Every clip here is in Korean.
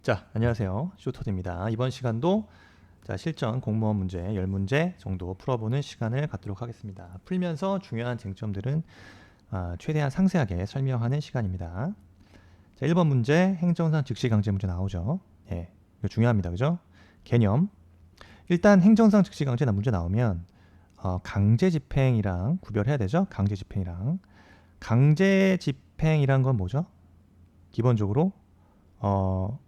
자, 안녕하세요. 쇼토드입니다. 이번 시간도 실전 공무원 문제 10문제 정도 풀어보는 시간을 갖도록 하겠습니다. 풀면서 중요한 쟁점들은 최대한 상세하게 설명하는 시간입니다. 자, 1번 문제 행정상 즉시강제 문제 나오죠. 예, 이거 중요합니다. 그죠? 개념. 일단 행정상 즉시강제 문제 나오면 강제집행이랑 구별해야 되죠. 강제집행이랑. 강제집행이란 건 뭐죠? 기본적으로 어,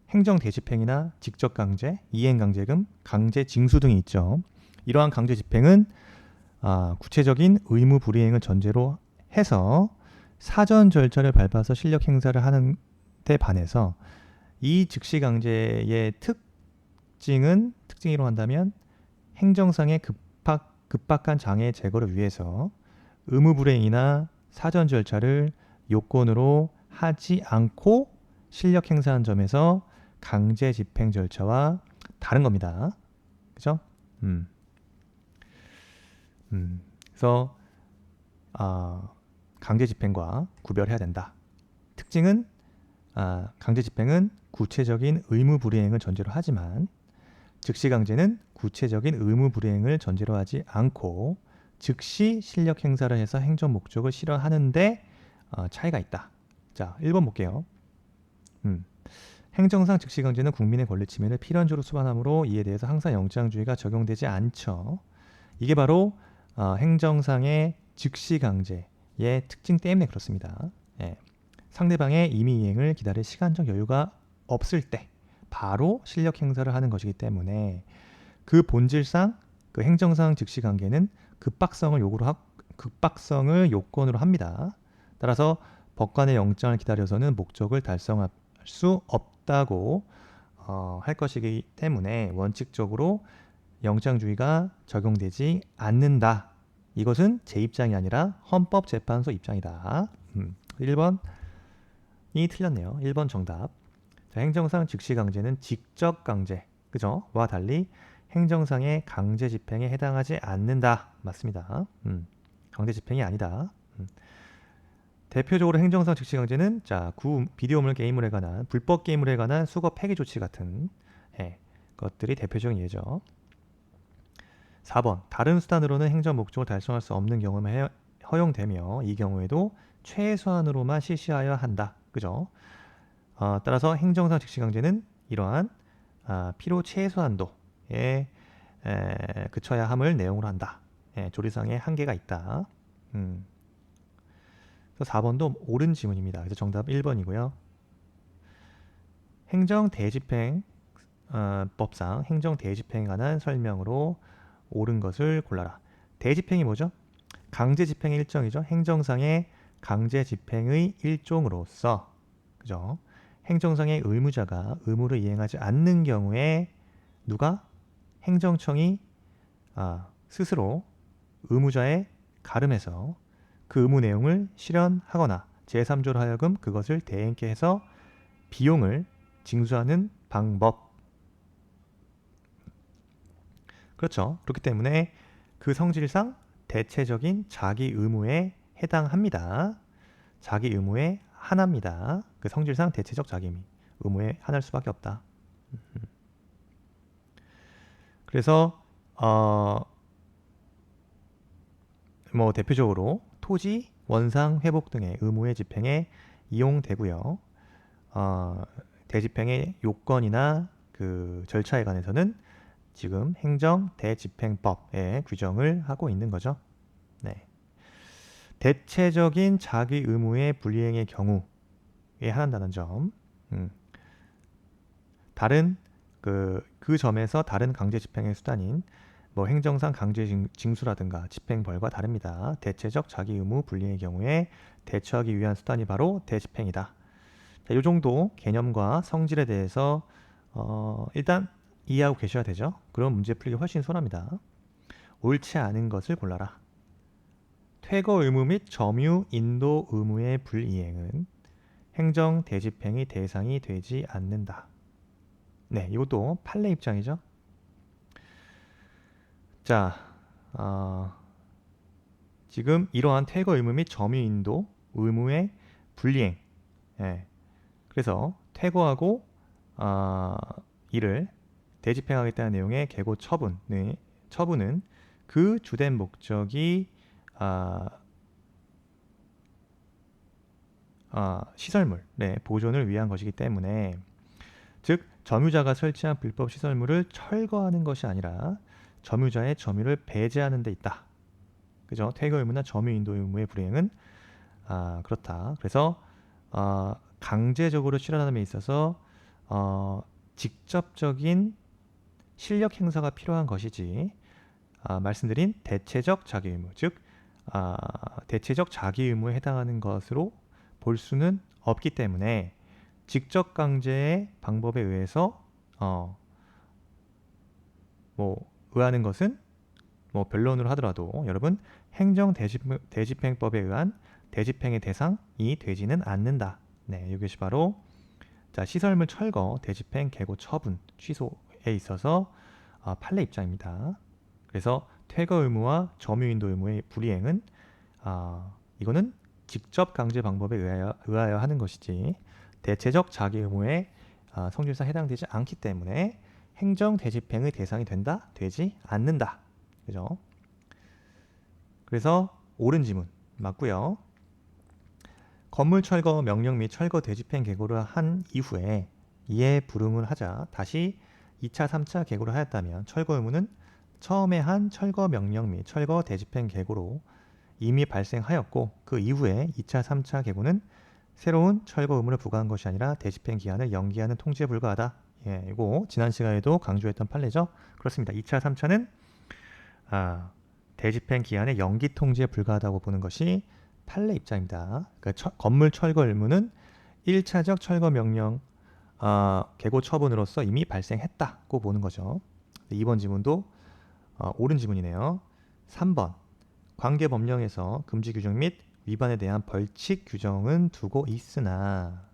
행정대집행이나 직접강제, 이행강제금, 강제징수 등이 있죠. 이러한 강제집행은 구체적인 의무 불이행을 전제로 해서 사전 절차를 밟아서 실력 행사를 하는 데 반해서 이 즉시강제의 특징으로 한다면 행정상의 급박한 장애 제거를 위해서 의무 불이행이나 사전 절차를 요건으로 하지 않고 실력 행사한 점에서 강제 집행 절차와 다른 겁니다. 그죠? 그래서 강제 집행과 구별해야 된다. 특징은 강제 집행은 구체적인 의무 불이행을 전제로 하지만 즉시 강제는 구체적인 의무 불이행을 전제로 하지 않고 즉시 실력 행사를 해서 행정 목적을 실현하는데 차이가 있다. 자, 1번 볼게요. 행정상 즉시강제는 국민의 권리 침해를 필연적으로 수반하므로 이에 대해서 항상 영장주의가 적용되지 않죠. 이게 바로 행정상의 즉시강제의 특징 때문에 그렇습니다. 예. 상대방의 임의이행을 기다릴 시간적 여유가 없을 때 바로 실력 행사를 하는 것이기 때문에 그 본질상 그 행정상 즉시강제는 급박성을 요건으로 합니다. 따라서 법관의 영장을 기다려서는 목적을 달성할 수 없다고 할 것이기 때문에 원칙적으로 영장주의가 적용되지 않는다. 이것은 제 입장이 아니라 헌법재판소 입장이다. 1번이 틀렸네요. 1번 정답. 자, 행정상 즉시강제는 직접강제, 그죠? 와 달리 행정상의 강제 집행에 해당하지 않는다. 맞습니다. 강제 집행이 아니다. 대표적으로 행정상 즉시강제는 비디오물 게임물에 관한 불법 게임물에 관한 수거 폐기 조치 같은 것들이 대표적인 예죠. 4번 다른 수단으로는 행정 목적을 달성할 수 없는 경우만 허용되며 이 경우에도 최소한으로만 실시하여야 한다. 그죠? 따라서 행정상 즉시강제는 이러한 필요 최소한도에 그쳐야 함을 내용으로 한다. 조리상의 한계가 있다. 그래서 4번도 옳은 지문입니다. 그래서 정답 1번이고요. 행정대집행 법상 행정대집행에 관한 설명으로 옳은 것을 골라라. 대집행이 뭐죠? 강제집행의 일정이죠. 행정상의 강제집행의 일종으로서, 그죠? 행정상의 의무자가 의무를 이행하지 않는 경우에 누가? 행정청이 스스로 의무자에 가름해서 그 의무 내용을 실현하거나 제3조로 하여금 그것을 대행케 해서 비용을 징수하는 방법. 그렇죠. 그렇기 때문에 그 성질상 대체적인 자기 의무에 해당합니다. 자기 의무에 하나입니다. 그 성질상 대체적 자기 의무에 하나일 수밖에 없다. 그래서 대표적으로 토지, 원상 회복 등의 의무의 집행에 이용되고요. 대집행의 요건이나 그 절차에 관해서는 지금 행정 대집행법에 규정을 하고 있는 거죠. 네. 대체적인 자기 의무의 불이행의 경우에 한한다는 점. 다른 그 점에서 다른 강제 집행의 수단인 행정상 강제 징수라든가 집행벌과 다릅니다. 대체적 자기 의무 불이행의 경우에 대처하기 위한 수단이 바로 대집행이다. 자, 이 정도 개념과 성질에 대해서 일단 이해하고 계셔야 되죠. 그럼 문제 풀기 훨씬 수월합니다. 옳지 않은 것을 골라라. 퇴거 의무 및 점유 인도 의무의 불이행은 행정 대집행의 대상이 되지 않는다. 네, 이것도 판례 입장이죠. 자, 지금 이러한 퇴거 의무 및 점유 인도 의무의 불이행. 그래서 퇴거하고 이를 대집행하겠다는 내용의 계고 처분은 그 주된 목적이 시설물의 보존을 위한 것이기 때문에, 즉 점유자가 설치한 불법 시설물을 철거하는 것이 아니라 점유자의 점유를 배제하는 데 있다. 그죠? 퇴거 의무나 점유 인도 의무의 불이행은 그렇다. 그래서 강제적으로 실현함에 있어서 직접적인 실력 행사가 필요한 것이지, 말씀드린 대체적 자기 의무, 즉 대체적 자기 의무에 해당하는 것으로 볼 수는 없기 때문에, 직접 강제의 방법에 의해서 의하는 것은 변론으로 하더라도 여러분 행정 대집행법에 의한 대집행의 대상이 되지는 않는다. 네, 이것이 바로 시설물 철거, 대집행, 계고, 처분, 취소에 있어서 판례 입장입니다. 그래서 퇴거 의무와 점유 인도 의무의 불이행은 이거는 직접 강제 방법에 의하여 하는 것이지, 대체적 자기 의무에 성질상 해당되지 않기 때문에 행정 대집행의 대상이 된다? 되지 않는다. 그죠? 그래서 옳은 지문 맞고요. 건물 철거 명령 및 철거 대집행 계고를 한 이후에 이에 불응을 하자 다시 2차, 3차 계고를 하였다면 철거 의무는 처음에 한 철거 명령 및 철거 대집행 계고로 이미 발생하였고, 그 이후에 2차, 3차 계고는 새로운 철거 의무를 부과한 것이 아니라 대집행 기한을 연기하는 통지에 불과하다. 예, 이거 지난 시간에도 강조했던 판례죠. 그렇습니다. 2차, 3차는 대집행 기한의 연기 통지에 불과하다고 보는 것이 판례 입장입니다. 그러니까 건물 철거 의무는 1차적 철거 명령 계고 처분으로서 이미 발생했다고 보는 거죠. 2번 지문도 옳은 지문이네요. 3번 관계법령에서 금지 규정 및 위반에 대한 벌칙 규정은 두고 있으나,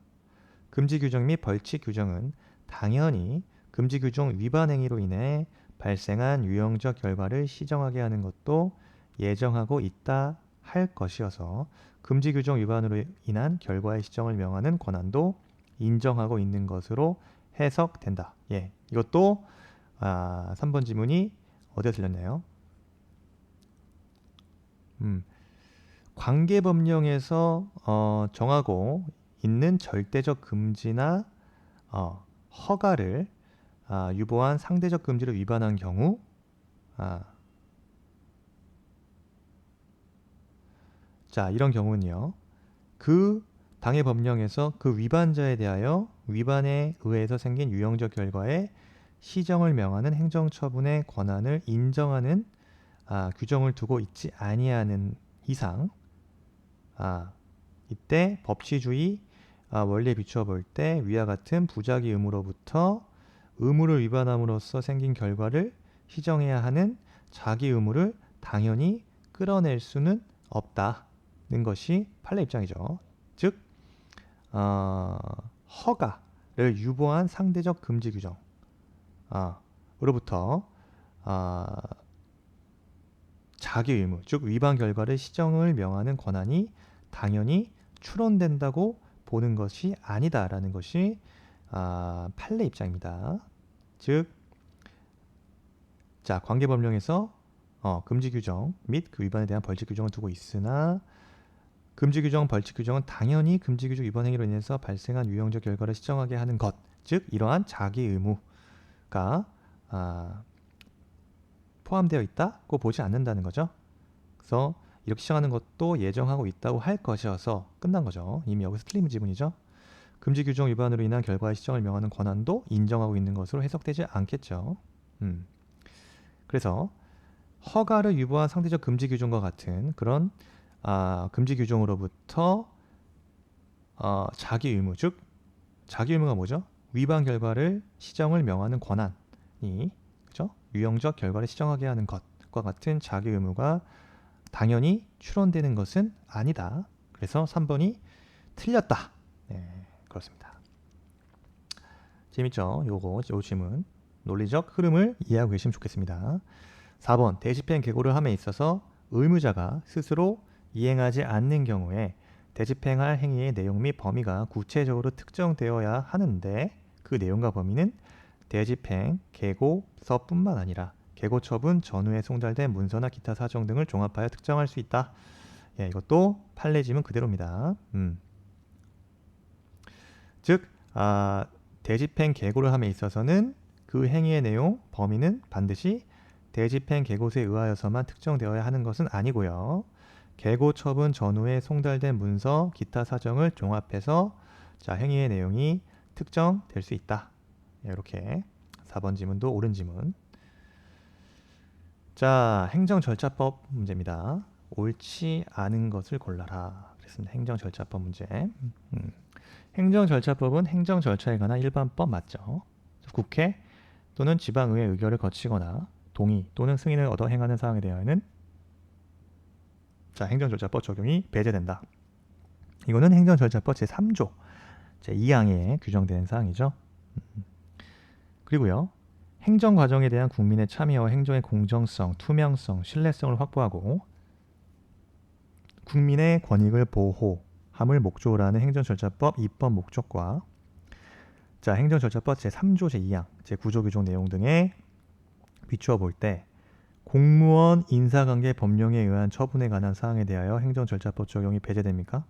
금지 규정 및 벌칙 규정은 당연히 금지 규정 위반 행위로 인해 발생한 유형적 결과를 시정하게 하는 것도 예정하고 있다 할 것이어서 금지 규정 위반으로 인한 결과의 시정을 명하는 권한도 인정하고 있는 것으로 해석된다. 예, 이것도 3번 지문이 어디에 틀렸나요? 관계법령에서 정하고 있는 절대적 금지나 허가를 유보한 상대적 금지를 위반한 경우, 이런 경우는요, 그 당의 법령에서 그 위반자에 대하여 위반에 의해서 생긴 유형적 결과에 시정을 명하는 행정처분의 권한을 인정하는 규정을 두고 있지 아니하는 이상, 이때 법치주의 원리에 비추어 볼 때 위와 같은 부작위 의무로부터 의무를 위반함으로써 생긴 결과를 시정해야 하는 자기 의무를 당연히 끌어낼 수는 없다는 것이 판례 입장이죠. 즉 허가를 유보한 상대적 금지 규정 으로부터 자기 의무, 즉 위반 결과를 시정을 명하는 권한이 당연히 추론된다고 보는 것이 아니다라는 것이 판례 입장입니다. 즉, 관계법령에서 금지 규정 및 그 위반에 대한 벌칙 규정을 두고 있으나, 금지 규정, 벌칙 규정은 당연히 금지 규정 위반 행위로 인해서 발생한 유형적 결과를 시정하게 하는 것, 즉 이러한 자기 의무가 포함되어 있다고 보지 않는다는 거죠. 그래서 이렇게 시정하는 것도 예정하고 있다고 할 것이어서 끝난 거죠. 이미 여기서 틀린 지문이죠. 금지 규정 위반으로 인한 결과의 시정을 명하는 권한도 인정하고 있는 것으로 해석되지 않겠죠. 그래서 허가를 유보한 상대적 금지 규정과 같은 그런 금지 규정으로부터 자기 의무, 즉 자기 의무가 뭐죠? 위반 결과를 시정을 명하는 권한이, 그죠? 유형적 결과를 시정하게 하는 것과 같은 자기 의무가 당연히 추론되는 것은 아니다. 그래서 3번이 틀렸다. 네, 그렇습니다. 재밌죠? 요 질문 논리적 흐름을 이해하고 계시면 좋겠습니다. 4번 대집행 계고를 함에 있어서 의무자가 스스로 이행하지 않는 경우에 대집행할 행위의 내용 및 범위가 구체적으로 특정되어야 하는데 그 내용과 범위는 대집행, 계고서뿐만 아니라 계고 처분 전후에 송달된 문서나 기타 사정 등을 종합하여 특정할 수 있다. 예, 이것도 판례 지문 그대로입니다. 즉, 대집행 계고를 함에 있어서는 그 행위의 내용, 범위는 반드시 대집행 계고서에 의하여서만 특정되어야 하는 것은 아니고요. 계고 처분 전후에 송달된 문서, 기타 사정을 종합해서 행위의 내용이 특정될 수 있다. 예, 이렇게 4번 지문도 옳은 지문. 자, 행정절차법 문제입니다. 옳지 않은 것을 골라라. 그랬습니다. 행정절차법 문제. 행정절차법은 행정절차에 관한 일반법 맞죠? 국회 또는 지방의회 의결을 거치거나 동의 또는 승인을 얻어 행하는 사항에 대하여는 행정절차법 적용이 배제된다. 이거는 행정절차법 제3조 제2항에 규정된 사항이죠. 그리고요. 행정과정에 대한 국민의 참여와 행정의 공정성, 투명성, 신뢰성을 확보하고 국민의 권익을 보호함을 목적으로 하는 행정절차법 입법 목적과 행정절차법 제3조 제2항, 제9조 규정 내용 등에 비추어 볼 때 공무원 인사관계 법령에 의한 처분에 관한 사항에 대하여 행정절차법 적용이 배제됩니까?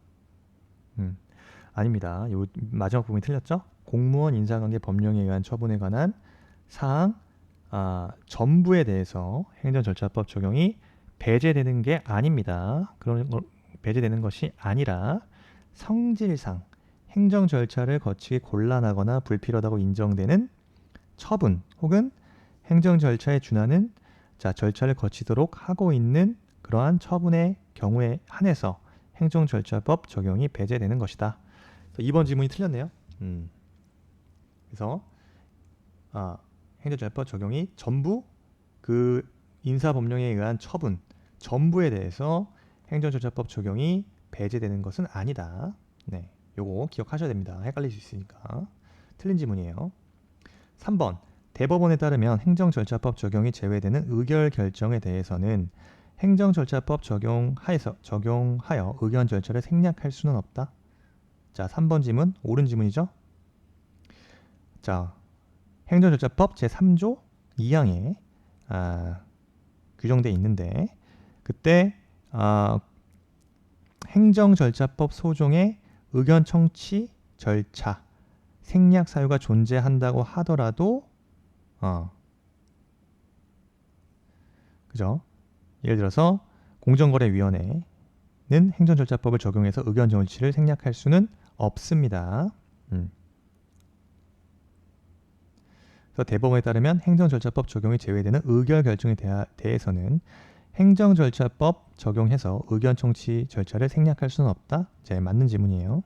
아닙니다. 요 마지막 부분이 틀렸죠? 공무원 인사관계 법령에 의한 처분에 관한 사항 전부에 대해서 행정절차법 적용이 배제되는 게 아닙니다. 그런 걸 배제되는 것이 아니라 성질상 행정절차를 거치기 곤란하거나 불필요하다고 인정되는 처분 혹은 행정절차에 준하는 절차를 거치도록 하고 있는 그러한 처분의 경우에 한해서 행정절차법 적용이 배제되는 것이다. 2번 지문이 틀렸네요. 그래서 행정절차법 적용이 전부 그 인사법령에 의한 처분 전부에 대해서 행정절차법 적용이 배제되는 것은 아니다. 네, 요거 기억하셔야 됩니다. 헷갈릴 수 있으니까. 틀린 지문이에요. 3번 대법원에 따르면 행정절차법 적용이 제외되는 의결 결정에 대해서는 행정절차법 적용하여 의견 절차를 생략할 수는 없다. 3번 지문 옳은 지문이죠. 행정절차법 제3조 2항에 규정되어 있는데 그때 행정절차법 소종의 의견 청취 절차 생략 사유가 존재한다고 하더라도 그죠? 예를 들어서 공정거래위원회는 행정절차법을 적용해서 의견 정치를 생략할 수는 없습니다. 그래서 대법원에 따르면 행정절차법 적용이 제외되는 의결 결정에 대해서는 행정절차법 적용해서 의견 청취 절차를 생략할 수는 없다. 맞는 지문이에요.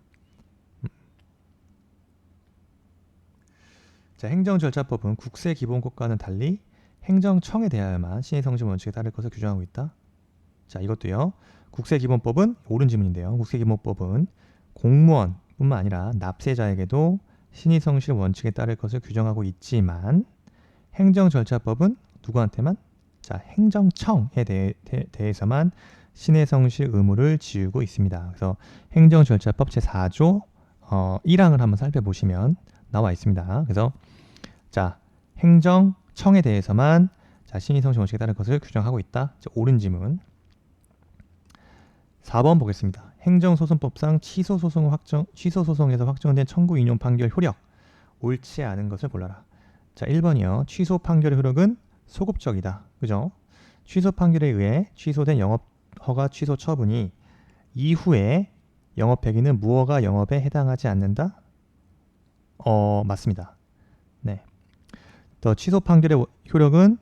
행정절차법은 국세기본법과는 달리 행정청에 대하여만 신의성실 원칙에 따를 것을 규정하고 있다. 이것도요. 국세기본법은 옳은 지문인데요. 국세기본법은 공무원뿐만 아니라 납세자에게도 신의성실 원칙에 따를 것을 규정하고 있지만 행정절차법은 누구한테만? 행정청에 대해서만 신의성실 의무를 지우고 있습니다. 그래서 행정절차법 제4조 1항을 한번 살펴보시면 나와 있습니다. 그래서 행정청에 대해서만 신의성실 원칙에 따를 것을 규정하고 있다. 옳은 지문. 4번 보겠습니다. 행정소송법상 취소소송에서 확정된 청구 인용 판결 효력 옳지 않은 것을 골라라. 1번이요. 취소 판결의 효력은 소급적이다. 그죠? 취소 판결에 의해 취소된 영업허가 취소 처분이 이후에 영업폐기는 무허가 영업에 해당하지 않는다? 맞습니다. 네. 취소 판결의 효력은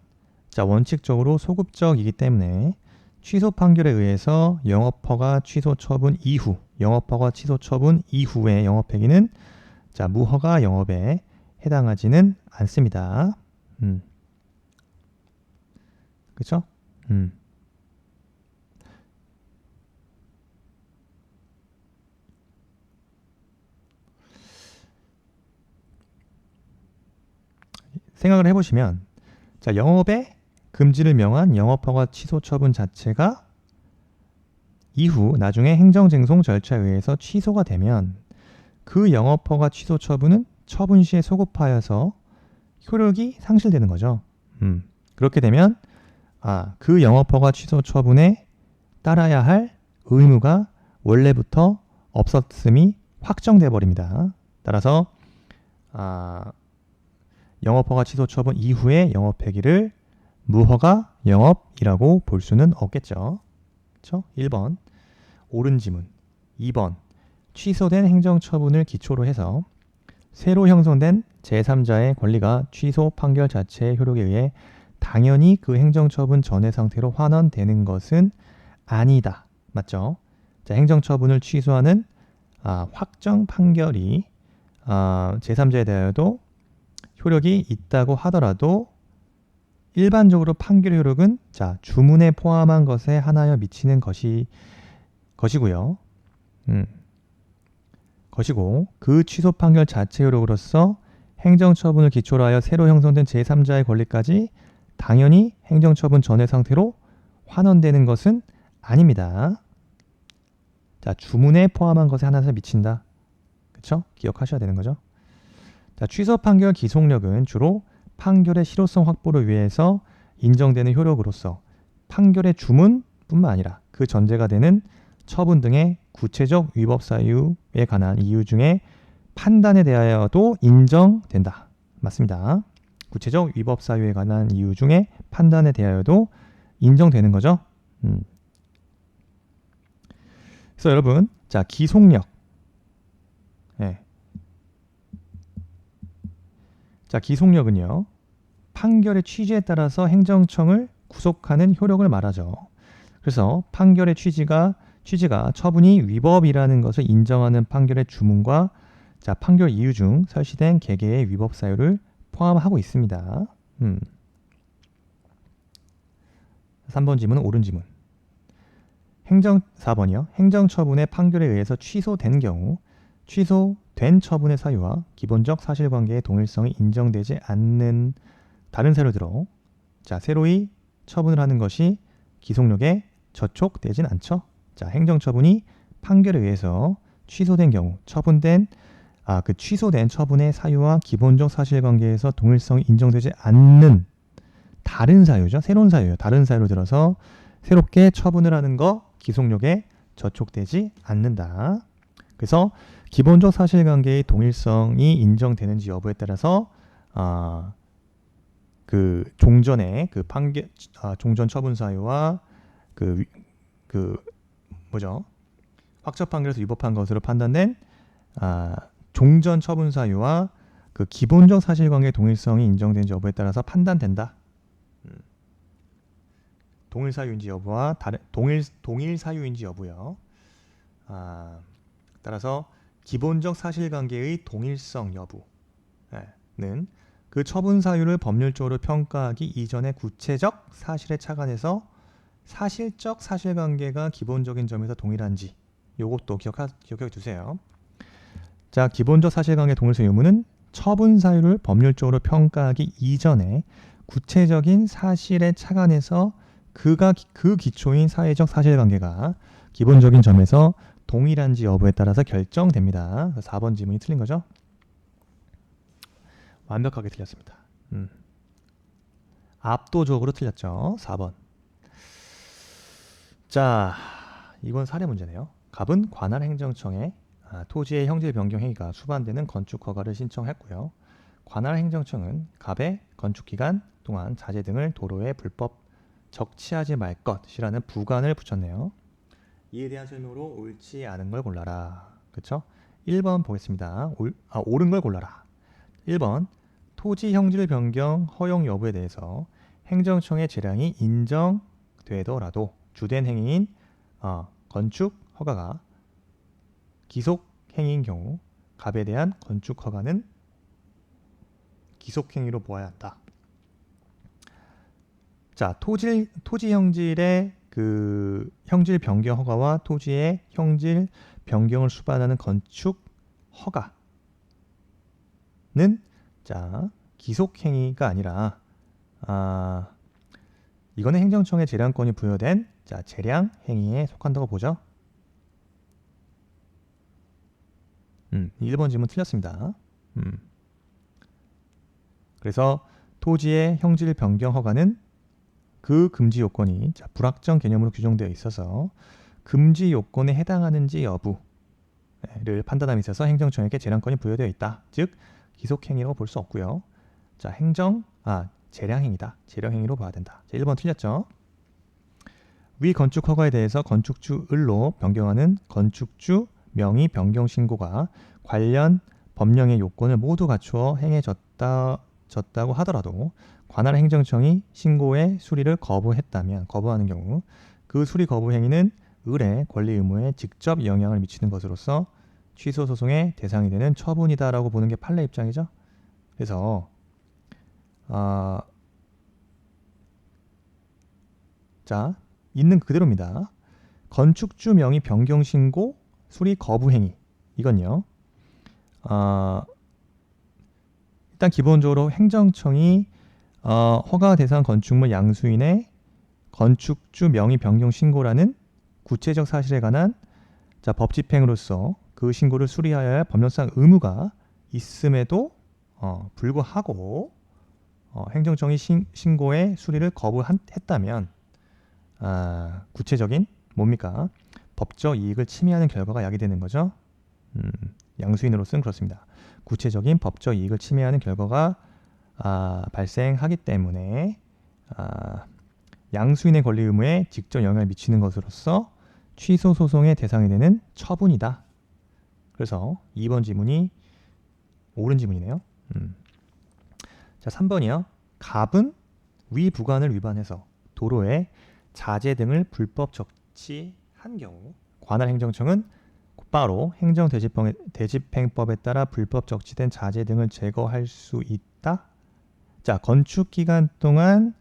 원칙적으로 소급적이기 때문에 취소 판결에 의해서 영업허가 취소 처분 이후, 영업허가 취소 처분 이후의 영업폐기는 무허가 영업에 해당하지는 않습니다. 그렇죠? 생각을 해보시면 영업에 금지를 명한 영업허가 취소 처분 자체가 이후 나중에 행정쟁송 절차에 의해서 취소가 되면 그 영업허가 취소 처분은 처분 시에 소급하여서 효력이 상실되는 거죠. 그렇게 되면 그 영업허가 취소 처분에 따라야 할 의무가 원래부터 없었음이 확정돼 버립니다. 따라서 영업허가 취소 처분 이후의 영업 폐기를 무허가 영업이라고 볼 수는 없겠죠. 그렇죠? 1번 옳은 지문. 2번 취소된 행정처분을 기초로 해서 새로 형성된 제3자의 권리가 취소 판결 자체의 효력에 의해 당연히 그 행정처분 전의 상태로 환원되는 것은 아니다. 맞죠? 자, 행정처분을 취소하는 확정 판결이 제3자에 대하여도 효력이 있다고 하더라도 일반적으로 판결 효력은 주문에 포함한 것에 한하여 미치는 것이고요. 것이고 그 취소 판결 자체 효력으로서 행정처분을 기초로 하여 새로 형성된 제3자의 권리까지 당연히 행정처분 전의 상태로 환원되는 것은 아닙니다. 자, 주문에 포함한 것에 하나에서 미친다. 그쵸? 기억하셔야 되는 거죠. 자, 취소 판결 기속력은 주로 판결의 실효성 확보를 위해서 인정되는 효력으로서 판결의 주문뿐만 아니라 그 전제가 되는 처분 등의 구체적 위법 사유에 관한 이유 중에 판단에 대하여도 인정된다. 맞습니다. 구체적 위법 사유에 관한 이유 중에 판단에 대하여도 인정되는 거죠. 그래서 여러분, 자, 기속력. 자, 기속력은요, 판결의 취지에 따라서 행정청을 구속하는 효력을 말하죠. 그래서 판결의 취지가 처분이 위법이라는 것을 인정하는 판결의 주문과 판결 이유 중 설시된 개개의 위법 사유를 포함하고 있습니다. 3번 지문은 옳은 지문. 4번이요. 행정처분의 판결에 의해서 취소된 경우 취소된 처분의 사유와 기본적 사실관계의 동일성이 인정되지 않는 다른 사유를 들어 새로이 처분을 하는 것이 기속력에 저촉되진 않죠. 자, 행정처분이 판결에 의해서 취소된 경우 그 취소된 처분의 사유와 기본적 사실관계에서 동일성이 인정되지 않는 다른 사유죠. 새로운 사유예요. 다른 사유를 들어서 새롭게 처분을 하는 거 기속력에 저촉되지 않는다. 그래서 기본적 사실관계의 동일성이 인정되는지 여부에 따라서 그 종전의 그 판결 종전 처분 사유와 확정 판결에서 위법한 것으로 판단된 종전 처분 사유와 그 기본적 사실관계의 동일성이 인정되는지 여부에 따라서 판단된다. 동일 사유인지 여부와 동일 사유인지 여부요. 따라서 기본적 사실관계의 동일성 여부는 그 처분 사유를 법률적으로 평가하기 이전의 구체적 사실에 착안해서 사실적 사실관계가 기본적인 점에서 동일한지 요것도 기억해 두세요. 자, 기본적 사실관계 동일성 의무는 처분 사유를 법률적으로 평가하기 이전에 구체적인 사실에 착안해서 그 기초인 사회적 사실관계가 기본적인 점에서 동일한지 여부에 따라서 결정됩니다. 4번 지문이 틀린 거죠? 완벽하게 틀렸습니다. 압도적으로 틀렸죠. 4번. 자, 이번 사례 문제네요. 갑은 관할행정청에 토지의 형질 변경 행위가 수반되는 건축 허가를 신청했고요. 관할행정청은 갑의 건축기간 동안 자재 등을 도로에 불법 적치하지 말 것이라는 부관을 붙였네요. 이에 대한 설명으로 옳지 않은 걸 골라라. 그쵸? 1번 보겠습니다. 옳은 걸 골라라. 1번 토지 형질 변경 허용 여부에 대해서 행정청의 재량이 인정되더라도 주된 행위인 건축 허가가 기속 행위인 경우 갑에 대한 건축 허가는 기속 행위로 보아야 한다. 자, 토지 형질의 그 형질 변경 허가와 토지의 형질 변경을 수반하는 건축 허가는 기속 행위가 아니라 이거는 행정청의 재량권이 부여된 자, 재량 행위에 속한다고 보죠. 1번 질문 틀렸습니다. 그래서 토지의 형질 변경 허가는 그 금지 요건이 불확정 개념으로 규정되어 있어서 금지 요건에 해당하는지 여부를 판단함에 있어서 행정청에게 재량권이 부여되어 있다. 즉 기속행위라고 볼 수 없고요. 자, 재량행위다. 재량행위로 봐야 된다. 자, 1번 틀렸죠. 위 건축 허가에 대해서 건축주 을로 변경하는 건축주 명의 변경 신고가 관련 법령의 요건을 모두 갖추어 행해졌다고 하더라도 관할 행정청이 신고의 수리를 거부하는 경우 그 수리 거부 행위는 을의 권리 의무에 직접 영향을 미치는 것으로서 취소 소송의 대상이 되는 처분이다라고 보는 게 판례 입장이죠. 그래서 자, 있는 그대로입니다. 건축주 명의 변경 신고 수리 거부 행위 이건요. 일단 기본적으로 행정청이 허가 대상 건축물 양수인의 건축주 명의 변경 신고라는 구체적 사실에 관한 법 집행으로서 그 신고를 수리하여야 할 법령상 의무가 있음에도 불구하고 행정청이 신고의 수리를 거부했다면 구체적인 뭡니까? 법적 이익을 침해하는 결과가 야기되는 거죠. 양수인으로서는 그렇습니다. 구체적인 법적 이익을 침해하는 결과가 발생하기 때문에 양수인의 권리 의무에 직접 영향을 미치는 것으로서 취소 소송의 대상이 되는 처분이다. 그래서 2번 지문이 옳은 지문이네요. 자, 3번이요. 갑은 위 부관을 위반해서 도로에 자재 등을 불법 적치한 경우 관할 행정청은 곧바로 행정대집행법에 따라 불법 적치된 자재 등을 제거할 수 있다. 자, 건축 기간 동안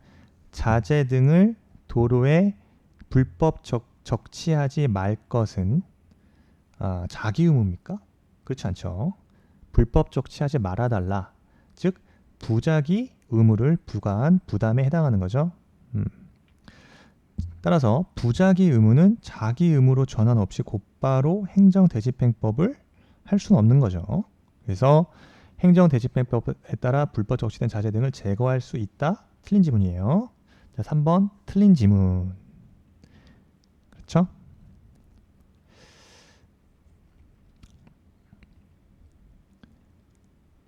자재 등을 도로에 불법 적치하지 말 것은 자기 의무입니까? 그렇지 않죠. 불법 적치하지 말아달라. 즉 부자기 의무를 부과한 부담에 해당하는 거죠. 따라서 부자기 의무는 자기 의무로 전환 없이 곧바로 행정대집행법을 할 수는 없는 거죠. 그래서 행정대집행법에 따라 불법 적치된 자재 등을 제거할 수 있다. 틀린 지문이에요. 자, 3번 틀린 지문. 그렇죠?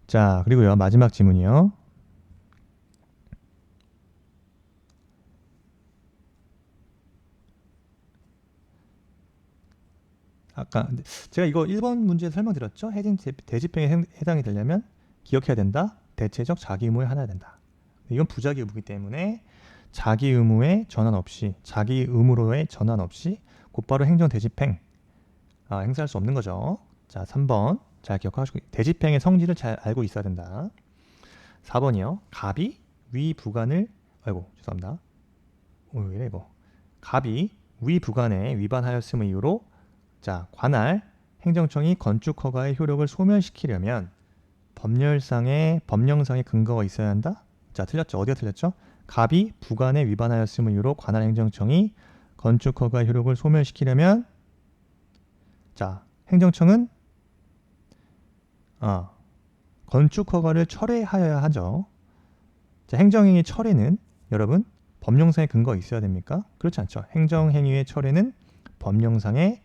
자, 그리고요. 마지막 지문이요. 아까 제가 이거 1번 문제 설명드렸죠. 해당 대집행에 해당이 되려면 기억해야 된다. 대체적 자기 의무에 하나야 된다. 이건 부자기 의무이기 때문에 자기 의무의 전환 없이 자기 의무로의 전환 없이 곧바로 행정 대집행 행사할 수 없는 거죠. 자, 3번 잘 기억하시고 대집행의 성질을 잘 알고 있어야 된다. 4번이요. 갑이 위 부관을 죄송합니다. 왜 이래 이거. 갑이 위 부관에 위반하였음의 이유로 자, 관할 행정청이 건축 허가의 효력을 소멸시키려면 법령상의 근거가 있어야 한다. 자, 틀렸죠. 어디가 틀렸죠? 갑이 부관에 위반하였음의 이유로 관할 행정청이 건축 허가의 효력을 소멸시키려면 자, 행정청은 건축 허가를 철회하여야 하죠. 자, 행정행위 철회는 여러분 법령상의 근거가 있어야 됩니까? 그렇지 않죠. 행정행위의 철회는 법령상의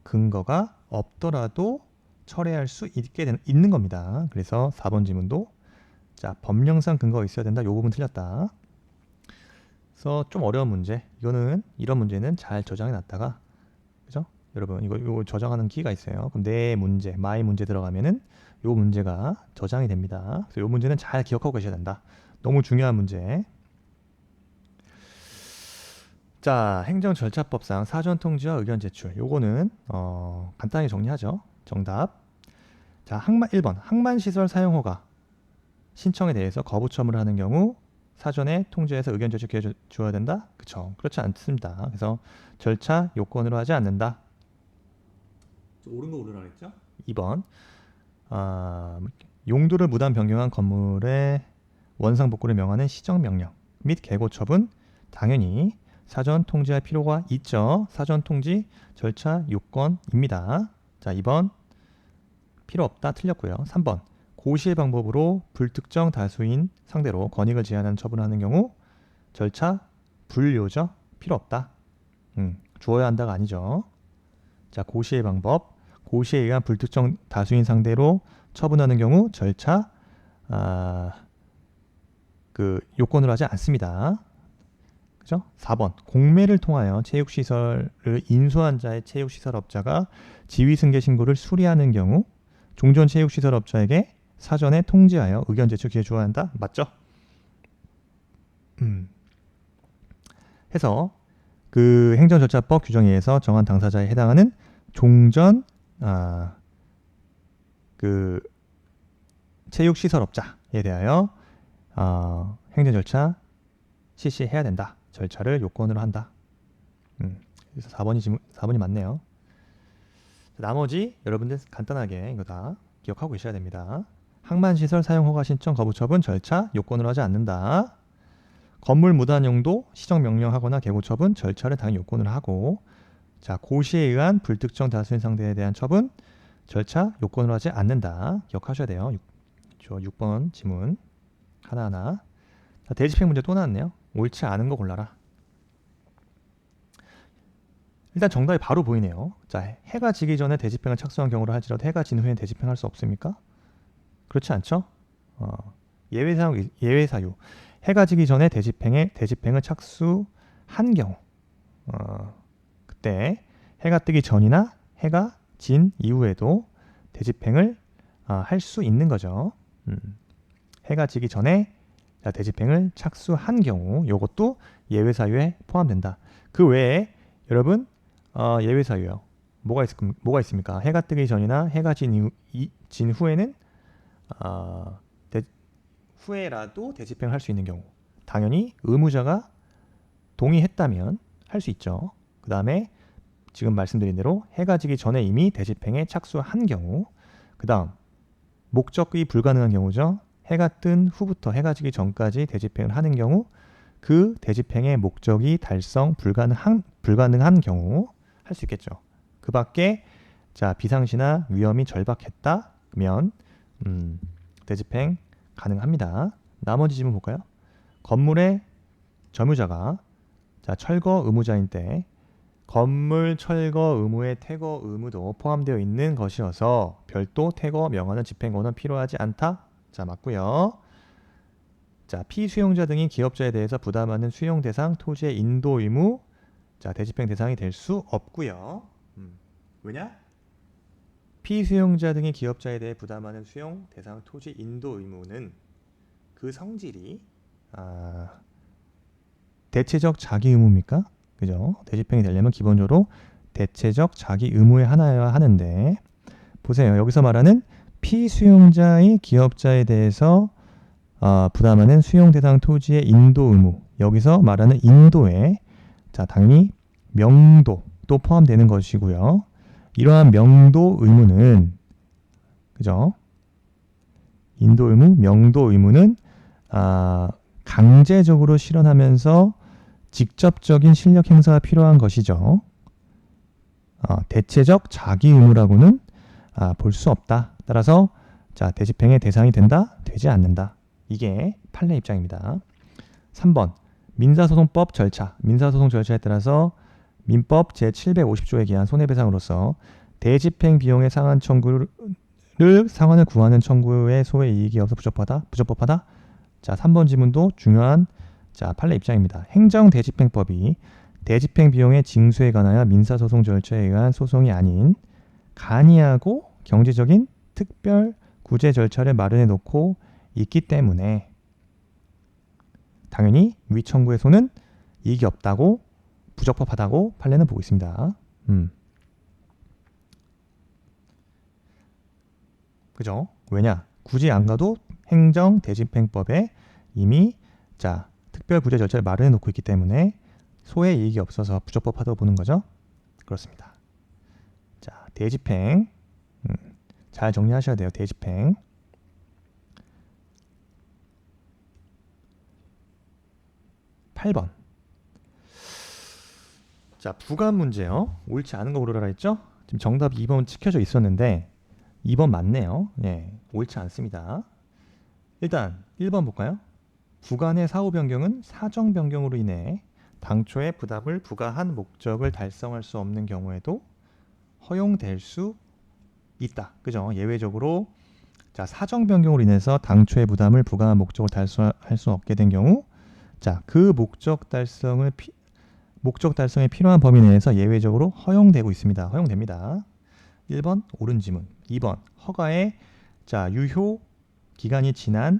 근거가 없더라도 철회할 수 있는 겁니다. 그래서 4번 지문도 자, 법령상 근거가 있어야 된다. 이 부분 틀렸다. 그래서 좀 어려운 문제. 이런 문제는 잘 저장해 놨다가 그죠? 여러분 이거 저장하는 키가 있어요. 그럼 내 문제, 마이 문제 들어가면은 이 문제가 저장이 됩니다. 그래서 이 문제는 잘 기억하고 계셔야 된다. 너무 중요한 문제. 자, 행정절차법상 사전통지와 의견 제출. 요거는 간단히 정리하죠. 정답. 자, 1번 항만시설 사용허가 신청에 대해서 거부 처분을 하는 경우 사전에 통지해서 의견 제출 기회 주어야 된다? 그쵸. 그렇지 않습니다. 그래서 절차 요건으로 하지 않는다. 옳은 거 고르라 그랬죠? 2번 용도를 무단 변경한 건물의 원상 복구를 명하는 시정명령 및 개고 처분 당연히 사전 통지할 필요가 있죠. 사전 통지 절차 요건입니다. 자, 2번 필요 없다 틀렸고요. 3번 고시의 방법으로 불특정 다수인 상대로 권익을 제한하는 처분하는 경우 절차 불료죠. 필요 없다. 주어야 한다가 아니죠. 자, 고시의 방법. 고시에 의한 불특정 다수인 상대로 처분하는 경우 절차 요건으로 하지 않습니다. 그죠? 4번 공매를 통하여 체육시설을 인수한 자의 체육시설업자가 지위승계 신고를 수리하는 경우 종전 체육시설업자에게 사전에 통지하여 의견 제출 기회 주어야 한다. 맞죠? 해서 그 행정절차법 규정에 의해서 정한 당사자에 해당하는 종전 그 체육시설업자에 대하여 행정절차 실시해야 된다. 절차를 요건으로 한다. 그래서 4번이 맞네요. 나머지 여러분들 간단하게 이거 다 기억하고 계셔야 됩니다. 항만시설 사용허가 신청 거부 처분 절차 요건으로 하지 않는다. 건물 무단 용도 시정명령하거나 개고 처분 절차를 당연히 요건으로 하고, 자, 고시에 의한 불특정 다수인 상대에 대한 처분 절차 요건으로 하지 않는다. 기억하셔야 돼요. 6번 지문 하나하나. 자, 대집행 문제 또 나왔네요. 옳지 않은 거 골라라. 일단 정답이 바로 보이네요. 자, 해가 지기 전에 대집행을 착수한 경우를 할지라도 해가 진 후엔 대집행할 수 없습니까? 그렇지 않죠? 예외 사유. 해가 지기 전에 대집행을 착수한 경우, 그때 해가 뜨기 전이나 해가 진 이후에도 대집행을 할 수 있는 거죠. 해가 지기 전에 대집행을 착수한 경우, 이것도 예외 사유에 포함된다. 그 외에 여러분 예외 사유요. 뭐가 있습니까? 해가 뜨기 전이나 해가 진 후에는 후에라도 대집행을 할 수 있는 경우, 당연히 의무자가 동의했다면 할 수 있죠. 그 다음에 지금 말씀드린 대로 해가 지기 전에 이미 대집행에 착수한 경우, 그 다음 목적이 불가능한 경우죠. 해가 뜬 후부터 해가 지기 전까지 대집행을 하는 경우, 그 대집행의 목적이 달성 불가능한 경우 할 수 있겠죠. 그 밖에 자, 비상시나 위험이 절박했다면 대집행 가능합니다. 나머지 질문 볼까요? 건물의 점유자가 자, 철거 의무자인 때 건물 철거 의무에 퇴거 의무도 포함되어 있는 것이어서 별도 퇴거 명하는 집행권은 필요하지 않다. 자, 맞고요. 자, 피수용자 등이 기업자에 대해서 부담하는 수용 대상 토지의 인도 의무, 자, 대집행 대상이 될 수 없고요. 왜냐? 피수용자 등이 기업자에 대해 부담하는 수용 대상 토지 인도 의무는 그 성질이 대체적 자기 의무입니까? 그죠? 대집행이 되려면 기본적으로 대체적 자기 의무의 하나여야 하는데, 보세요. 여기서 말하는 피수용자의 기업자에 대해서 부담하는 수용 대상 토지의 인도 의무, 여기서 말하는 인도에 자, 당연히 명도도 포함되는 것이고요. 이러한 명도 의무는, 그죠? 인도 의무, 명도 의무는 강제적으로 실현하면서 직접적인 실력 행사가 필요한 것이죠. 대체적 자기 의무라고는 볼 수 없다. 따라서 자, 대집행의 대상이 된다, 되지 않는다. 이게 판례 입장입니다. 3번 민사소송법 절차. 민사소송 절차에 따라서 민법 제750조에 의한 손해배상으로서 대집행 비용의 상환 청구를 상환을 구하는 청구의 소의 이익이 없어 부적법하다. 자, 3번 지문도 중요한 자, 판례 입장입니다. 행정대집행법이 대집행 비용의 징수에 관하여 민사소송 절차에 의한 소송이 아닌 간이하고 경제적인 특별 구제 절차를 마련해 놓고 있기 때문에 당연히 위 청구의 소는 이익이 없다고, 부적법하다고 판례는 보고 있습니다. 그죠? 왜냐? 굳이 안 가도 행정대집행법에 이미 자, 특별 구제 절차를 마련해 놓고 있기 때문에 소의 이익이 없어서 부적법하다고 보는 거죠. 그렇습니다. 자, 대집행 잘 정리하셔야 돼요. 대집행 8번 자, 부가 문제요. 옳지 않은 거 고르라 했죠? 지금 정답이 2번 찍혀져 있었는데 2번 맞네요. 예, 옳지 않습니다. 일단 1번 볼까요? 부간의 사후 변경은 사정 변경으로 인해 당초의 부담을 부과한 목적을 달성할 수 없는 경우에도 허용될 수 있다. 그죠? 예외적으로 자, 사정 변경으로 인해서 당초의 부담을 부과한 목적을 달성할 수 없게 된 경우 자, 그 목적 달성에 필요한 범위 내에서 예외적으로 허용되고 있습니다. 허용됩니다. 1번 옳은 지문. 2번 허가의 자, 유효 기간이 지난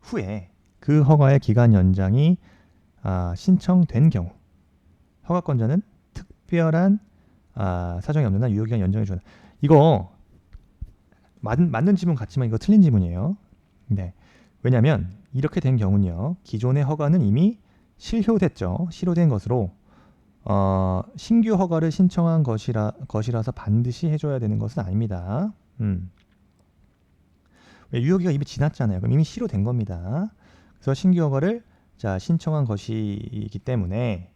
후에 그 허가의 기간 연장이 신청된 경우 허가권자는 특별한 사정이 없는 한 유효기간 연장해 주는 이거 맞는 지문 같지만 이거 틀린 지문이에요. 네. 왜냐하면 이렇게 된 경우는요. 기존의 허가는 이미 실효됐죠. 실효된 것으로 신규 허가를 신청한 것이라서 반드시 해줘야 되는 것은 아닙니다. 유효기가 이미 지났잖아요. 그럼 이미 실효된 겁니다. 그래서 신규 허가를 자 신청한 것이기 때문에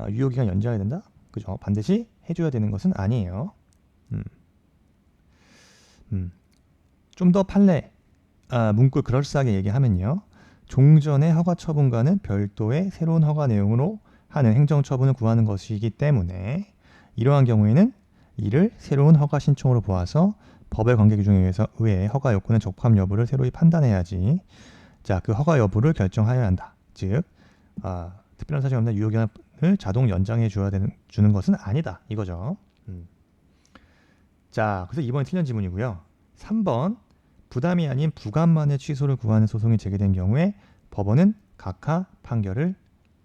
유효기간 연장해야 된다. 그죠? 반드시 해줘야 되는 것은 아니에요. 좀 더 판례 문구 그럴싸하게 얘기하면요. 종전의 허가 처분과는 별도의 새로운 허가 내용으로 하는 행정처분을 구하는 것이기 때문에 이러한 경우에는 이를 새로운 허가 신청으로 보아서 법의 관계 규정에 의해 허가 요건의 적합 여부를 새로이 판단해야지. 자, 그 허가 여부를 결정하여야 한다. 즉, 특별한 사정이 없는 유효기간을 자동 연장해 주는 것은 아니다. 이거죠. 자, 그래서 2번이 틀린 지문이고요. 3번 부담이 아닌 부감만의 취소를 구하는 소송이 제기된 경우에 법원은 각하 판결을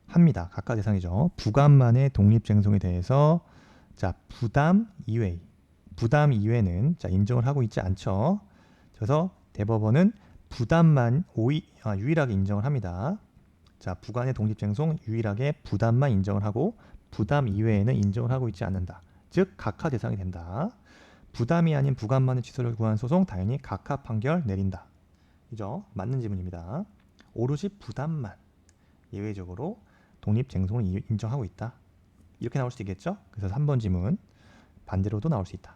합니다. 각하 대상이죠. 부감만의 독립쟁송에 대해서 자 부담 이외는 자 인정을 하고 있지 않죠. 그래서 대법원은 부담만 유일하게 인정을 합니다. 자 부간의 독립쟁송 유일하게 부담만 인정을 하고 부담 이외에는 인정을 하고 있지 않는다. 즉 각하 대상이 된다. 부담이 아닌 부감만의 취소를 구한 소송 당연히 각하 판결 내린다. 그죠? 맞는 지문입니다. 오롯이 부담만 예외적으로 독립쟁송을 인정하고 있다. 이렇게 나올 수 있겠죠? 그래서 3번 지문 반대로도 나올 수 있다.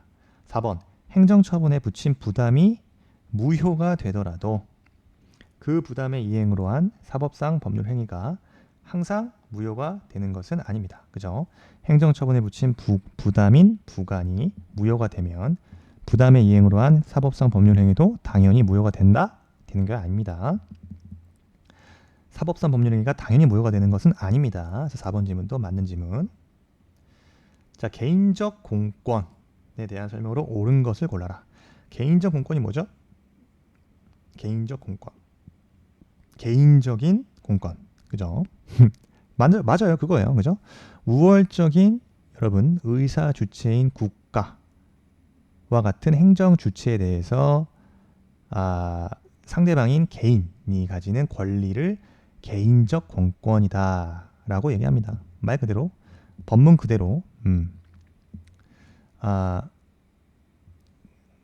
4번 행정처분에 붙인 부담이 무효가 되더라도 그 부담의 이행으로 한 사법상 법률 행위가 항상 무효가 되는 것은 아닙니다. 그죠? 행정처분에 붙인 부담인 부간이 무효가 되면 부담의 이행으로 한 사법상 법률 행위도 당연히 무효가 된다? 되는 게 아닙니다. 사법상 법률 행위가 당연히 무효가 되는 것은 아닙니다. 그래서 4번 지문도 맞는 지문. 자, 개인적 공권에 대한 설명으로 옳은 것을 골라라. 개인적 공권이 뭐죠? 개인적 공권. 개인적인 공권. 그죠? 맞아요. 그거예요. 그죠? 우월적인 여러분 의사 주체인 국가와 같은 행정 주체에 대해서 상대방인 개인이 가지는 권리를 개인적 공권이다 라고 얘기합니다. 말 그대로 법문 그대로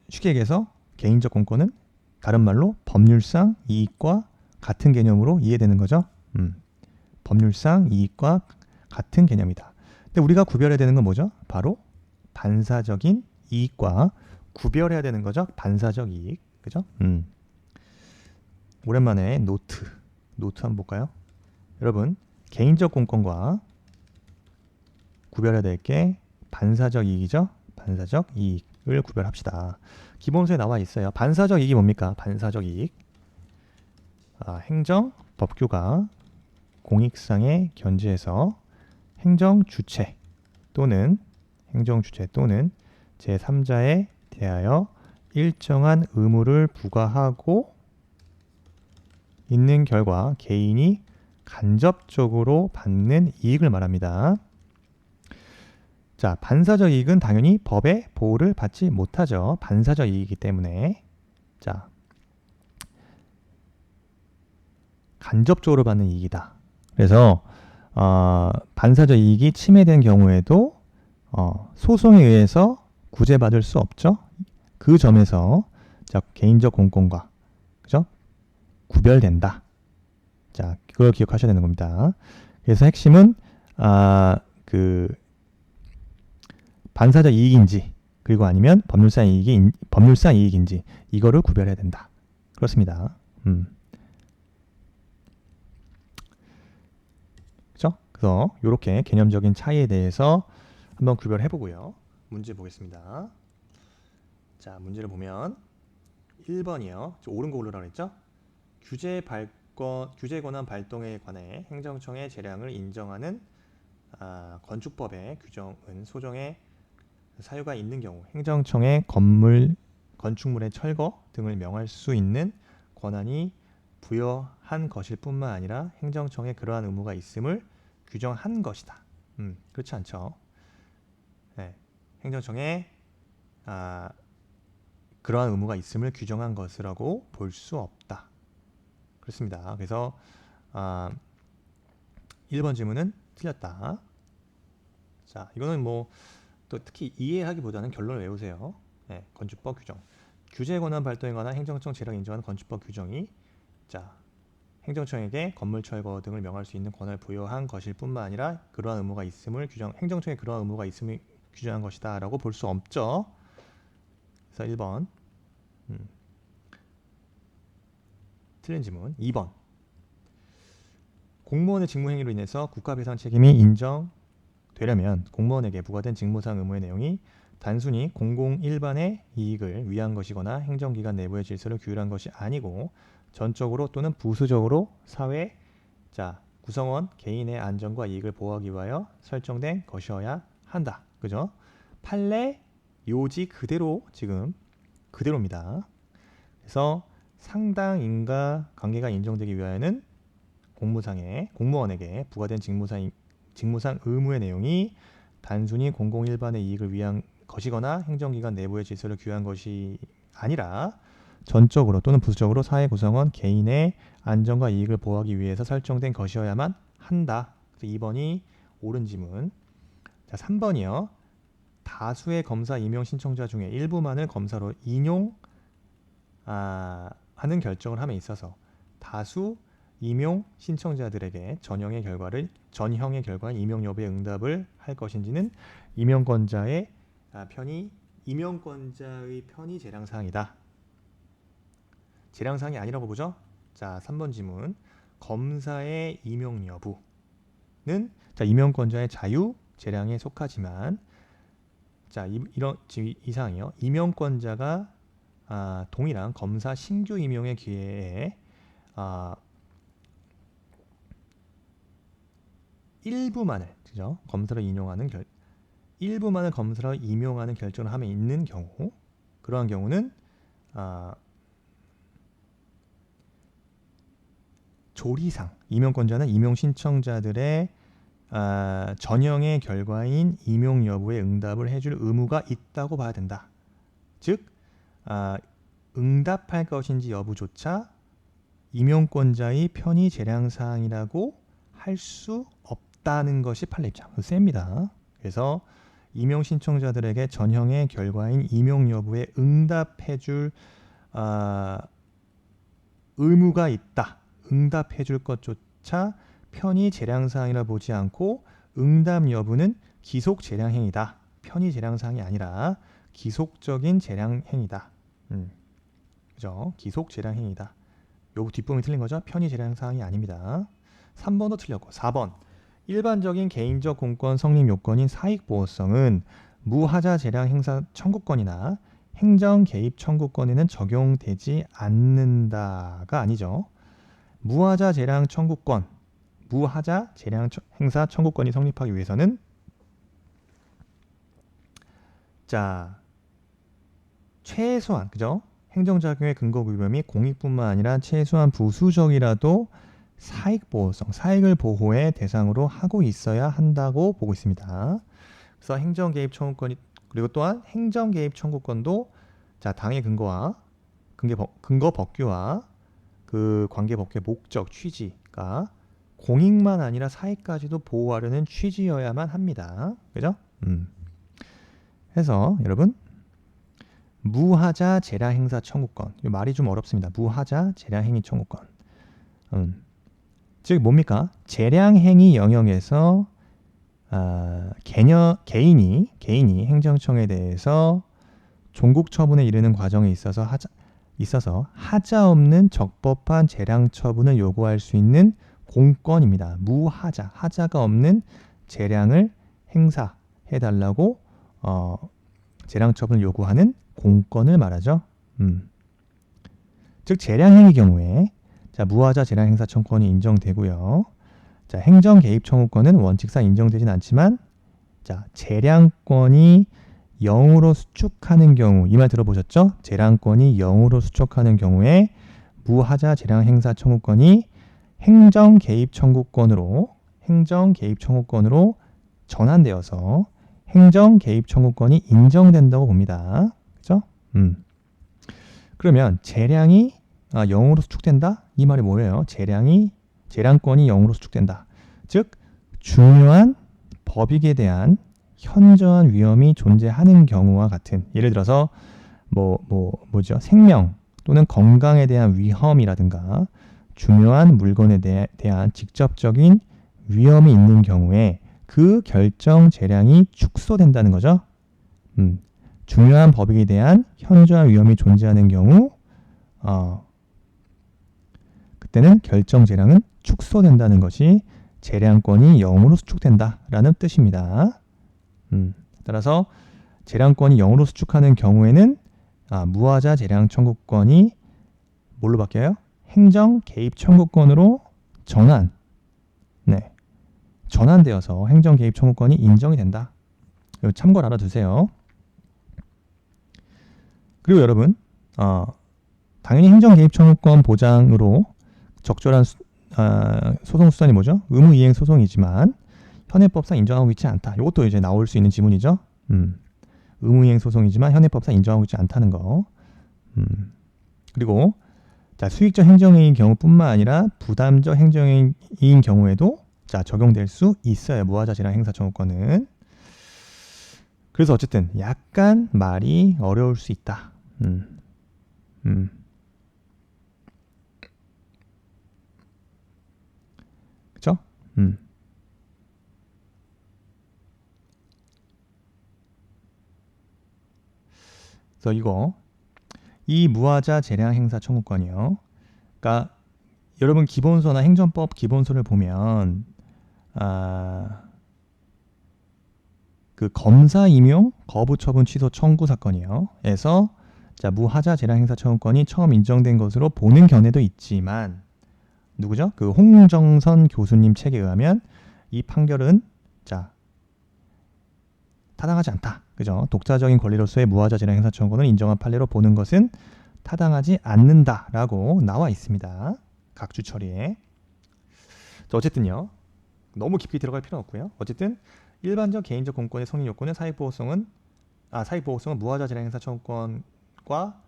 쉽게 얘기해서 개인적 공권은 다른 말로 법률상 이익과 같은 개념으로 이해되는 거죠. 법률상 이익과 같은 개념이다. 근데 우리가 구별해야 되는 건 뭐죠? 바로 반사적인 이익과 구별해야 되는 거죠. 반사적 이익. 그죠? 오랜만에 노트 한번 볼까요? 여러분, 개인적 공권과 구별해야 될 게 반사적 이익이죠. 반사적 이익을 구별합시다. 기본서에 나와 있어요. 반사적 이익이 뭡니까? 반사적 이익. 행정 법규가 공익상의 견지에서 행정 주체 또는 제3자에 대하여 일정한 의무를 부과하고 있는 결과 개인이 간접적으로 받는 이익을 말합니다. 자, 반사적 이익은 당연히 법의 보호를 받지 못하죠. 반사적 이익이기 때문에. 자, 간접적으로 받는 이익이다. 그래서 반사적 이익이 침해된 경우에도 소송에 의해서 구제받을 수 없죠. 그 점에서 자, 개인적 공권과 그죠? 구별된다. 자, 그걸 기억하셔야 되는 겁니다. 그래서 핵심은 그 반사적 이익인지 그리고 아니면 법률상 이익인지 이거를 구별해야 된다. 그렇습니다. 그렇죠? 그래서 이렇게 개념적인 차이에 대해서 한번 구별해 보고요. 문제 보겠습니다. 자, 문제를 보면 1번이요. 옳은 거 고르라고 했죠? 규제 권한 발동에 관해 행정청의 재량을 인정하는 건축법의 규정은 소정의 사유가 있는 경우 행정청의 건축물의 철거 등을 명할 수 있는 권한이 부여한 것일 뿐만 아니라 행정청에 그러한 의무가 있음을 규정한 것이다. 그렇지 않죠. 네, 행정청에 그러한 의무가 있음을 규정한 것이라고 볼 수 없다. 그렇습니다. 그래서 1번 질문은 틀렸다. 자, 이거는 뭐 또 특히 이해하기보다는 결론을 외우세요. 네, 건축법 규정. 규제 권한 발동에 관한 행정청 재량 인정하는 건축법 규정이 행정청에게 건물 철거 등을 명할 수 있는 권한을 부여한 것일 뿐만 아니라 그러한 의무가 있음을 행정청에 그러한 의무가 있음을 규정한 것이다 라고 볼 수 없죠. 그래서 1번 틀린 질문. 2번 공무원의 직무행위로 인해서 국가배상 책임이 인정되려면 공무원에게 부과된 직무상 의무의 내용이 단순히 공공 일반의 이익을 위한 것이거나 행정기관 내부의 질서를 규율한 것이 아니고 전적으로 또는 부수적으로 사회 구성원 개인의 안전과 이익을 보호하기 위하여 설정된 것이어야 한다. 그죠? 판례 요지 그대로 지금 그대로입니다. 그래서 상당 인가 관계가 인정되기 위하여는 공무원에게 부과된 직무상 의무의 내용이 단순히 공공 일반의 이익을 위한 것이거나 행정기관 내부의 질서를 규율한 것이 아니라 전적으로 또는 부수적으로 사회 구성원 개인의 안전과 이익을 보호하기 위해서 설정된 것이어야만 한다. 그래서 2번이 옳은 지문. 자, 3번이요. 다수의 검사 임용 신청자 중에 일부만을 검사로 인용 하는 결정을 함에 있어서 다수 임용 신청자들에게 전형의 결과인 임용 여부의 응답을 할 것인지는 임용권자의 편이 재량사항이다. 재량사항이 아니라고 보죠. 자, 3번 지문. 검사의 임용 여부는 임용권자의 자유 재량에 속하지만 지금 이 사항이요. 임용권자가 동일한 검사 신규 임용의 기회에 일부만을 검사로 임용하는 결정을 함에 있는 경우, 그러한 경우는 조리상 임용권자는 임용 신청자들의 전형의 결과인 임용 여부에 응답을 해줄 의무가 있다고 봐야 된다. 즉 응답할 것인지 여부조차 임용권자의 편의 재량사항이라고 할 수 없다는 것이 판례 입장. 셉니다. 그래서 임용 신청자들에게 전형의 결과인 임용 여부에 응답해줄 의무가 있다. 응답해줄 것조차 편의 재량사항이라 보지 않고 응답 여부는 기속 재량행위다. 편의 재량사항이 아니라 기속적인 재량행위다. 그죠? 기속 재량행위다. 요 뒷부분이 틀린 거죠? 편의 재량사항이 아닙니다. 3번도 틀렸고 4번 일반적인 개인적 공권 성립 요건인 사익보호성은 무하자 재량 행사 청구권이나 행정 개입 청구권에는 적용되지 않는다가 아니죠. 무하자 재량 행사 청구권이 성립하기 위해서는 최소한 그죠? 행정작용의 근거 규범이 공익뿐만 아니라 최소한 부수적이라도 사익을 보호의 대상으로 하고 있어야 한다고 보고 있습니다. 그래서 행정개입 청구권이 그리고 또한 행정개입 청구권도 당의 근거 법규와 그 관계 법규의 목적 취지가 공익만 아니라 사익까지도 보호하려는 취지여야만 합니다. 그죠? 해서 여러분 무하자 재량 행사 청구권. 이 말이 좀 어렵습니다. 무하자 재량 행위 청구권. 즉 뭡니까? 재량 행위 영역에서 개인이 행정청에 대해서 종국 처분에 이르는 과정에 있어서 하자 없는 적법한 재량 처분을 요구할 수 있는 공권입니다. 하자가 없는 재량을 행사해달라고 재량 처분을 요구하는 공권을 말하죠. 즉 재량행위 경우에 무하자 재량 행사 청구권이 인정되고요. 행정 개입 청구권은 원칙상 인정되진 않지만 재량권이 0으로 수축하는 경우, 이 말 들어보셨죠? 재량권이 0으로 수축하는 경우에 무하자 재량 행사 청구권이 행정 개입 청구권으로 전환되어서 행정 개입 청구권이 인정된다고 봅니다. 그죠? 그러면 재량이 0으로 수축된다? 이 말이 뭐예요? 재량권이 0으로 수축된다. 즉 중요한 법익에 대한 현저한 위험이 존재하는 경우와 같은, 예를 들어서 뭐죠? 생명 또는 건강에 대한 위험이라든가 중요한 물건에 대한 직접적인 위험이 있는 경우에 그 결정 재량이 축소된다는 거죠. 중요한 법익에 대한 현저한 위험이 존재하는 경우 그때는 결정 재량은 축소된다는 것이 재량권이 0으로 수축된다라는 뜻입니다. 따라서 재량권이 0으로 수축하는 경우에는 무하자 재량 청구권이 뭘로 바뀌어요? 행정 개입 청구권으로 전환되어서 행정 개입 청구권이 인정이 된다. 이거 참고로 알아두세요. 그리고 여러분 당연히 행정 개입 청구권 보장으로 적절한 소송 수단이 뭐죠? 의무이행 소송이지만 현행법상 인정하고 있지 않다. 이것도 이제 나올 수 있는 지문이죠. 의무이행 소송이지만 현행법상 인정하고 있지 않다는 거. 그리고 수익적 행정행위인 경우뿐만 아니라 부담적 행정행위인 경우에도 적용될 수 있어요. 무하자 재량 행사 청구권은. 그래서 어쨌든 약간 말이 어려울 수 있다. 그쵸? 그래서 이 무하자 재량 행사 청구권이요. 그러니까 여러분 기본소나 행정법 기본소를 보면 그 검사 임용 거부 처분 취소 청구 사건이요. 에서 무하자 재량 행사 청구권이 처음 인정된 것으로 보는 견해도 있지만 누구죠? 그 홍정선 교수님 책에 의하면 이 판결은 타당하지 않다. 그죠? 독자적인 권리로서의 무하자 재량 행사 청구권을 인정한 판례로 보는 것은 타당하지 않는다라고 나와 있습니다. 각주 처리에. 어쨌든요. 너무 깊이 들어갈 필요는 없고요. 어쨌든 일반적 개인적 공권의 성립 요건은 사익보호성은 무하자 재량 행사 청구권과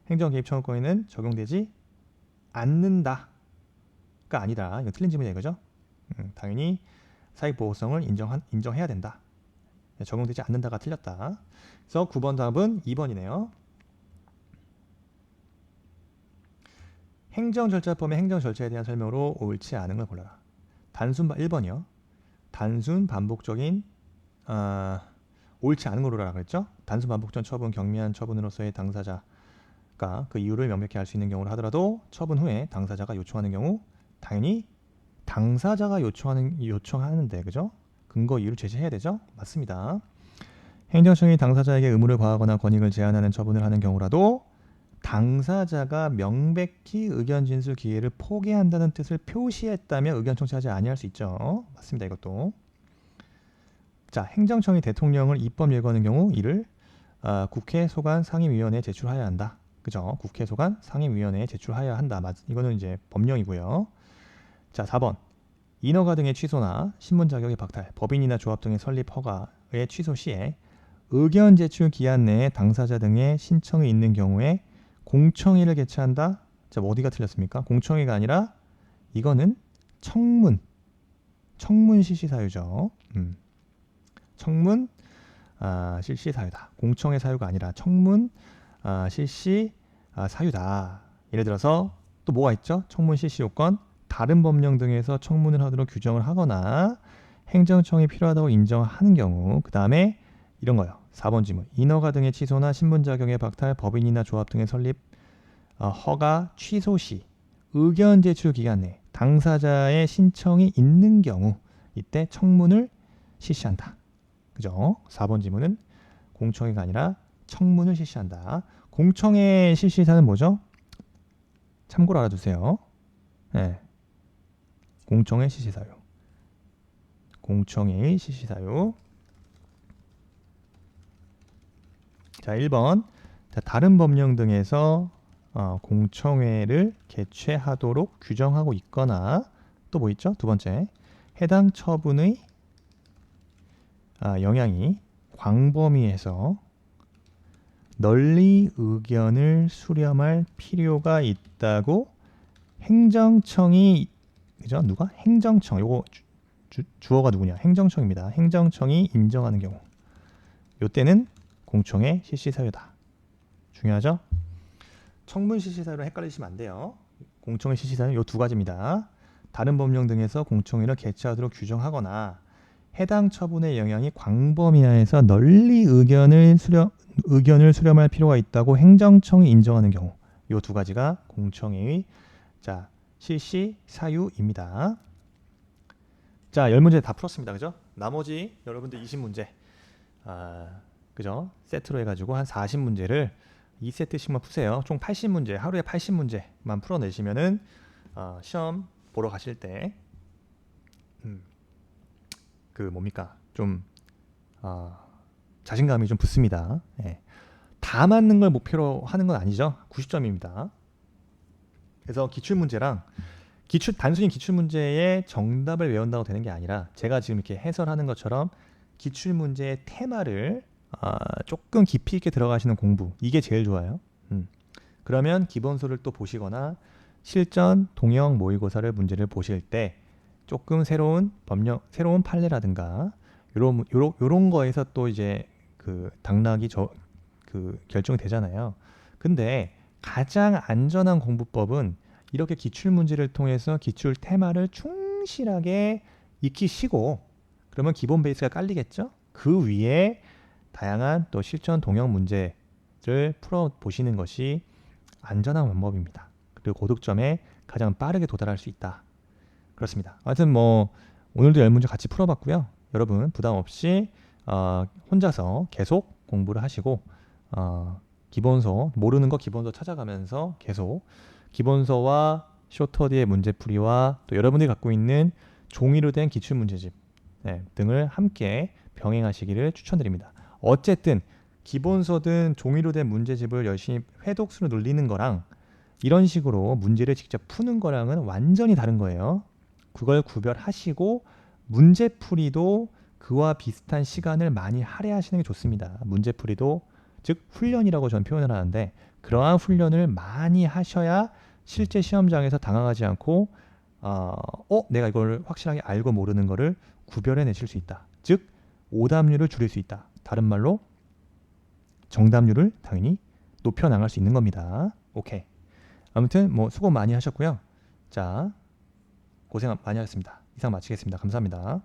행정 개입 청구권에는 적용되지 않는다가 아니다. 이거 틀린 질문이에요. 그죠? 당연히 사익보호성을 인정해야 된다. 적용되지 않는다가 틀렸다. 그래서 9번 답은 2번이네요. 행정절차법의 행정절차에 대한 설명으로 옳지 않은 걸 골라라. 1번이요. 단순 반복적인 옳지 않은 걸로 고르라 그랬죠. 단순 반복적 처분, 경미한 처분으로서의 당사자가 그 이유를 명백히 알 수 있는 경우를 하더라도 처분 후에 당사자가 요청하는 경우 당연히 당사자가 요청하는데 그죠? 근거 이유를 제시해야 되죠? 맞습니다. 행정청이 당사자에게 의무를 과하거나 권익을 제한하는 처분을 하는 경우라도 당사자가 명백히 의견 진술 기회를 포기한다는 뜻을 표시했다면 의견 청취하지 아니할 수 있죠. 맞습니다. 이것도. 행정청이 대통령을 입법 예고하는 경우 이를 국회 소관 상임위원회에 제출하여야 한다. 그죠? 국회 소관 상임위원회에 제출하여야 한다. 이거는 이제 법령이고요. 4번. 인허가 등의 취소나 신분 자격의 박탈, 법인이나 조합 등의 설립 허가의 취소 시에 의견 제출 기한 내에 당사자 등의 신청이 있는 경우에 공청회를 개최한다. 어디가 틀렸습니까? 공청회가 아니라 이거는 청문 실시 사유죠. 청문 실시 사유다. 공청회 사유가 아니라 청문 실시 사유다. 예를 들어서 또 뭐가 있죠? 청문 실시 요건 다른 법령 등에서 청문을 하도록 규정을 하거나 행정청이 필요하다고 인정하는 경우, 그 다음에 이런 거요. 4번 질문. 인허가 등의 취소나 신분작용의 박탈, 법인이나 조합 등의 설립, 허가 취소 시 의견 제출 기간 내 당사자의 신청이 있는 경우 이때 청문을 실시한다. 그죠? 4번 질문은 공청회가 아니라 청문을 실시한다. 공청회 실시사는 뭐죠? 참고로 알아두세요. 네. 공청회 실시사유. 공청회의 실시사유. 자, 1번. 자, 다른 법령 등에서 공청회를 개최하도록 규정하고 있거나 또 뭐 있죠? 두 번째. 해당 처분의 영향이 광범위해서 널리 의견을 수렴할 필요가 있다고 행정청이, 그죠? 누가? 행정청. 요거 주어가 누구냐? 행정청입니다. 행정청이 인정하는 경우. 요때는 공청회 실시사유다. 중요하죠? 청문 실시사유랑 헷갈리시면 안 돼요. 공청회 실시사유는 요 두 가지입니다. 다른 법령 등에서 공청회를 개최하도록 규정하거나 해당 처분의 영향이 광범위하여서 널리 의견을 수렴할 필요가 있다고 행정청이 인정하는 경우. 요 두 가지가 공청회의 실시 사유입니다. 자, 10문제 다 풀었습니다. 그죠? 나머지 여러분들 20문제 그죠? 세트로 해가지고 한 40문제를 2세트씩만 푸세요. 총 80문제, 하루에 80문제만 풀어내시면은 시험 보러 가실 때 그 뭡니까? 좀 자신감이 좀 붙습니다. 예. 다 맞는 걸 목표로 하는 건 아니죠. 90점입니다. 그래서 기출문제랑 단순히 기출문제의 정답을 외운다고 되는 게 아니라 제가 지금 이렇게 해설하는 것처럼 기출문제의 테마를 조금 깊이 있게 들어가시는 공부, 이게 제일 좋아요. 그러면 기본소를 또 보시거나 실전 동형 모의고사를 문제를 보실 때 조금 새로운 새로운 판례라든가 요런 거에서 또 이제 그 당락이 결정이 되잖아요. 근데 가장 안전한 공부법은 이렇게 기출 문제를 통해서 기출 테마를 충실하게 익히시고, 그러면 기본 베이스가 깔리겠죠? 그 위에 다양한 또 실전 동형 문제를 풀어 보시는 것이 안전한 방법입니다. 그리고 고득점에 가장 빠르게 도달할 수 있다. 그렇습니다. 하여튼 뭐 오늘도 10문제 같이 풀어봤고요. 여러분 부담 없이 혼자서 계속 공부를 하시고 기본서 모르는 거 기본서 찾아가면서 계속 기본서와 쇼터디의 문제풀이와 또 여러분들이 갖고 있는 종이로 된 기출문제집 등을 함께 병행하시기를 추천드립니다. 어쨌든 기본서든 종이로 된 문제집을 열심히 회독수로 늘리는 거랑 이런 식으로 문제를 직접 푸는 거랑은 완전히 다른 거예요. 그걸 구별하시고 문제풀이도 그와 비슷한 시간을 많이 할애하시는 게 좋습니다. 문제풀이도 즉 훈련이라고 저는 표현을 하는데, 그러한 훈련을 많이 하셔야 실제 시험장에서 당황하지 않고 내가 이걸 확실하게 알고 모르는 거를 구별해내실 수 있다. 즉 오답률을 줄일 수 있다. 다른 말로 정답률을 당연히 높여나갈 수 있는 겁니다. 오케이. 아무튼 뭐 수고 많이 하셨고요. 자, 고생 많이 하셨습니다. 이상 마치겠습니다. 감사합니다.